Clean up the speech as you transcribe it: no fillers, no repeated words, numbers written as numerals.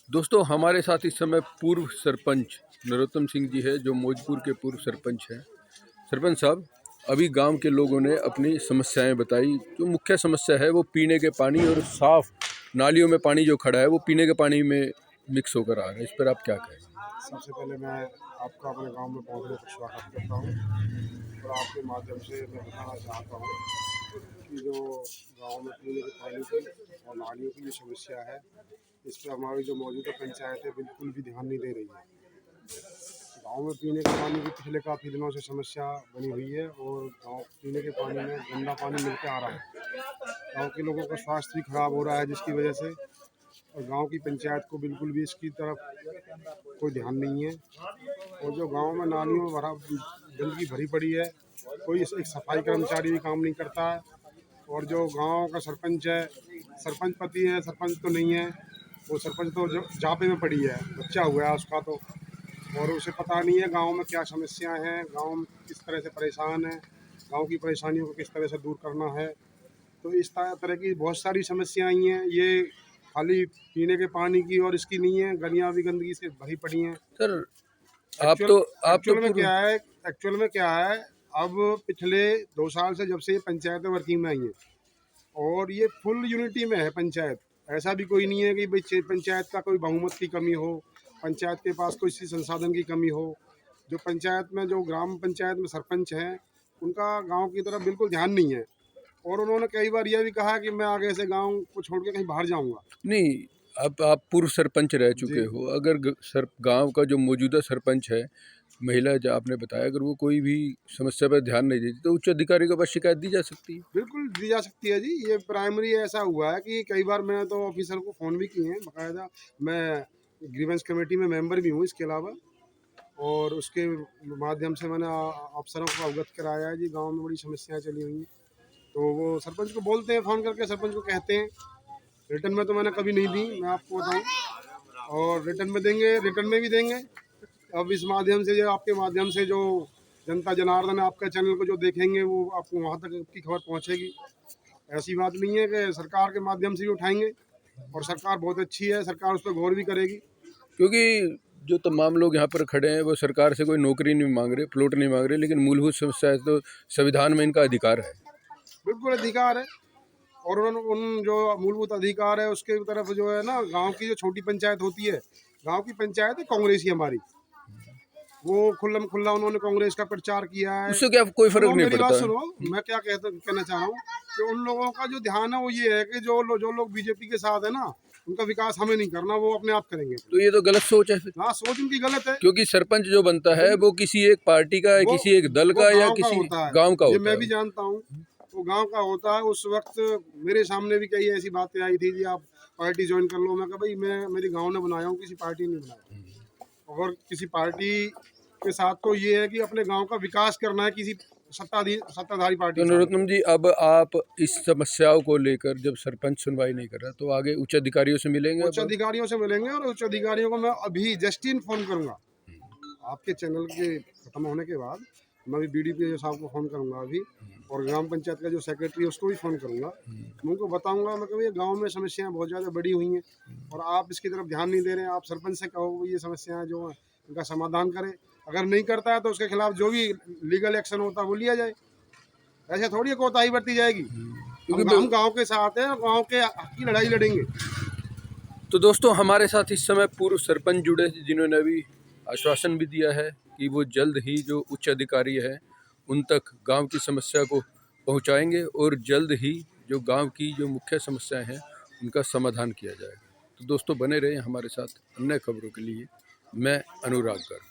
दोस्तों हमारे साथ इस समय पूर्व सरपंच नरोत्तम सिंह जी है, जो मौजपुर के पूर्व सरपंच हैं। सरपंच साहब, अभी गांव के लोगों ने अपनी समस्याएं बताई। जो मुख्य समस्या है वो पीने के पानी और साफ नालियों में पानी जो खड़ा है वो पीने के पानी में मिक्स होकर आ रहा है। इस पर आप क्या कहें? सबसे पहले मैं आपका अपने गांव में पहुंचने का स्वागत करता हूं और आपके माध्यम से मैं बताना चाहता हूं कि जो गांव में पीने के पानी की और नालियों की जो समस्या है, इस पर हमारी जो मौजूदा पंचायत है बिल्कुल भी ध्यान नहीं दे रही है। गांव में पीने के पानी की पिछले काफ़ी दिनों से समस्या बनी हुई है और गांव पीने के पानी में गंदा पानी मिलकर आ रहा है। गांव के लोगों का स्वास्थ्य भी खराब हो रहा है, जिसकी वजह से और गांव की पंचायत को बिल्कुल भी इसकी तरफ कोई ध्यान नहीं है। और जो गांव में नालियों में भरा गंदगी भरी पड़ी है, कोई एक सफाई कर्मचारी भी काम नहीं करता है। और जो गांव का सरपंच है, सरपंच पति है, सरपंच तो नहीं है, वो सरपंच तो जापे में पड़ी है, बच्चा हुआ है उसका तो, और उसे पता नहीं है गांव में क्या समस्याएं हैं, गांव में किस तरह से परेशान है, गांव की परेशानियों को किस तरह से दूर करना है। तो इस तरह की बहुत सारी समस्याएं आई हैं। ये खाली पीने के पानी की और इसकी नहीं है, गलियां भी गंदगी से भरी पड़ी हैं। सर, एक्चुअल में क्या है, अब पिछले 2 साल से जब से ये पंचायतें वर्किंग में आई हैं और ये फुल यूनिटी में है पंचायत। ऐसा भी कोई नहीं है कि भाई पंचायत का कोई बहुमत की कमी हो, पंचायत के पास कोई संसाधन की कमी हो। जो पंचायत में जो ग्राम पंचायत में सरपंच हैं, उनका गांव की तरफ बिल्कुल ध्यान नहीं है और उन्होंने कई बार यह भी कहा कि मैं आगे से गांव को छोड़ के कहीं बाहर जाऊंगा। नहीं, अब आप पूर्व सरपंच रह चुके हो। अगर गांव का जो मौजूदा सरपंच है, महिला जो आपने बताया, अगर वो कोई भी समस्या पर ध्यान नहीं देती तो उच्च अधिकारी के पास शिकायत दी जा सकती है। बिल्कुल दी जा सकती है जी। ये प्राइमरी ऐसा हुआ है कि कई बार मैंने तो ऑफिसर को फ़ोन भी किए हैं बाकायदा। मैं ग्रीवेंस कमेटी में मेंबर भी हूँ इसके अलावा, और उसके माध्यम से मैंने अफसरों को अवगत कराया है जी, गांव में बड़ी समस्याएं चली हुई हैं। तो वो सरपंच को बोलते हैं, फ़ोन करके सरपंच को कहते हैं। रिटर्न में तो मैंने कभी नहीं दी, मैं आपको बताऊँ, और रिटर्न में देंगे, रिटर्न में भी देंगे। अब इस माध्यम से, जो आपके माध्यम से जो जनता जनार्दन आपके चैनल को जो देखेंगे, वो आपको वहाँ तक की खबर पहुँचेगी। ऐसी बात नहीं है कि सरकार के माध्यम से भी उठाएंगे, और सरकार बहुत अच्छी है, सरकार उस पर गौर भी करेगी। क्योंकि जो तमाम लोग यहाँ पर खड़े हैं वो सरकार से कोई नौकरी नहीं मांग रहे, प्लॉट नहीं मांग रहे, लेकिन मूलभूत समस्या है तो संविधान में इनका अधिकार है। बिल्कुल अधिकार है, और उन जो मूलभूत अधिकार है उसके तरफ जो है ना, गांव की जो छोटी पंचायत होती है, गांव की पंचायत है कांग्रेस की हमारी, वो खुल्लम खुल्ला उन्होंने कांग्रेस का प्रचार किया है। उससे क्या कोई फर्क नहीं मेरी पड़ता बात है। सुनो, मैं क्या कहना चाह रहा हूँ कि उन लोगों का जो ध्यान है वो ये है कि जो लोग बीजेपी के साथ है ना, उनका विकास हमें नहीं करना, वो अपने आप करेंगे। तो ये तो गलत सोच है फिर। हाँ, सोच उनकी गलत है, क्योंकि सरपंच जो बनता है वो किसी एक पार्टी का, किसी एक दल का, या किसी गांव का ये होता मैं है। भी जानता हूँ, वो गांव का होता है। उस वक्त मेरे सामने भी कई ऐसी बातें आई थी जी, आप पार्टी ज्वाइन कर लो। मैं कहा भाई, मैं मेरी गांव ने बनाया हूँ, किसी पार्टी ने बनाया। और किसी पार्टी के साथ तो ये है कि अपने गांव का विकास करना है, किसी सत्ताधारी पार्टी। तो नरोत्तम जी, अब आप इस समस्याओं को लेकर, जब सरपंच सुनवाई नहीं कर रहा, तो आगे उच्च अधिकारियों से मिलेंगे? उच्च अधिकारियों से मिलेंगे, और उच्च अधिकारियों को मैं अभी जस्ट इन फोन करूंगा। आपके चैनल के खत्म होने के बाद मैं भी बीडीपी साहब को फ़ोन करूंगा अभी, और ग्राम पंचायत का जो सेक्रेटरी है उसको भी फ़ोन करूंगा। मैं उनको बताऊंगा, मैं कभी गांव में समस्याएं बहुत ज़्यादा बड़ी हुई हैं और आप इसकी तरफ ध्यान नहीं दे रहे हैं। आप सरपंच से कहो ये समस्याएं जो हैं इनका समाधान करें। अगर नहीं करता है तो उसके खिलाफ जो भी लीगल एक्शन होता है वो लिया जाए। ऐसे थोड़ी कोताही बरती जाएगी। क्योंकि हम गाँव के साथ हैं, गाँव के हक की लड़ाई लड़ेंगे। तो दोस्तों, हमारे साथ इस समय पूर्व सरपंच जुड़े, जिन्होंने अभी आश्वासन भी दिया है कि वो जल्द ही जो उच्च अधिकारी है उन तक गांव की समस्या को पहुंचाएंगे और जल्द ही जो गांव की जो मुख्य समस्याएं हैं उनका समाधान किया जाएगा। तो दोस्तों, बने रहें हमारे साथ अन्य खबरों के लिए। मैं अनुराग गर्ग।